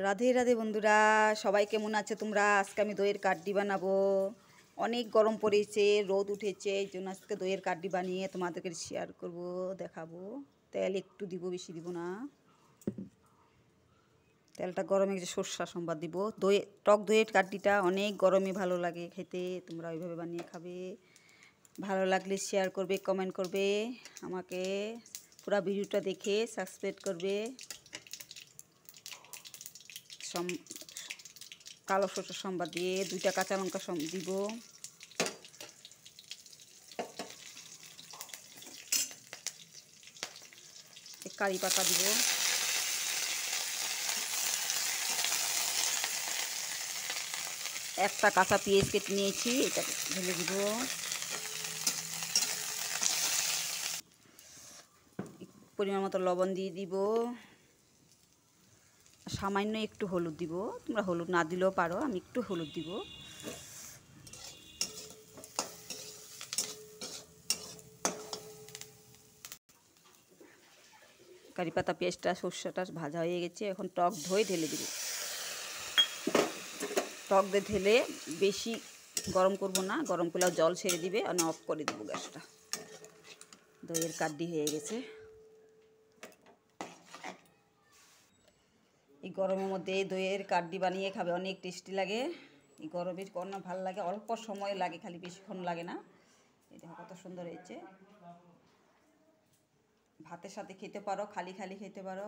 রাধে রাধে বন্ধুরা, সবাই কেমন আছে তোমরা? আজকে আমি দইয়ের কাড্ডি বানাবো। অনেক গরম পড়েছে, রোদ উঠেছে, এই জন্য আজকে দইয়ের কাড্ডি বানিয়ে তোমাদেরকে শেয়ার করব, দেখাবো। তেল একটু দিব, বেশি দিব না। তেলটা গরমে যে সরষা সম্বাদ দিব। দই, টক দইয়ের কাড্ডিটা অনেক গরমে ভালো লাগে খেতে। তোমরা ওইভাবে বানিয়ে খাবে। ভালো লাগলে শেয়ার করবে, কমেন্ট করবে। আমাকে পুরো ভিডিওটা দেখে সাবস্ক্রাইব করবে। কালো সরষের সম্বাদ দিয়ে 2টা কাঁচা লঙ্কা দিব। কারি পাতা দিব। একটা কাঁচা পেঁয়াজ কেটে নিয়েছি, এটা ঢেলে দিব। পরিমাণ মতো লবণ দিয়ে দিব। সামান্য একটু হলুদ দিব। তোমরা হলুদ না দিলেও পারো, আমি একটু হলুদ দিব। কারি পাতা পেঁয়াজটা সর্ষেটা ভাজা হয়ে গেছে, এখন টক দই ঢেলে দিব। টক দই ঢেলে বেশি গরম করব না, গরম করলেও জল ছেড়ে দিবে, আর অফ করে দেবো গ্যাসটা। দইয়ের কাড্ডি হয়ে গেছে। এই গরমের মধ্যে দইয়ের কাড্ডি বানিয়ে খাবে, অনেক টেস্টি লাগে। এই গরমের কর্না ভালো লাগে, অল্প সময় লাগে, খালি বেশিক্ষণ লাগে না। এই দেখো কত সুন্দর হয়েছে। ভাতের সাথে খেতে পারো, খালি খালি খেতে পারো।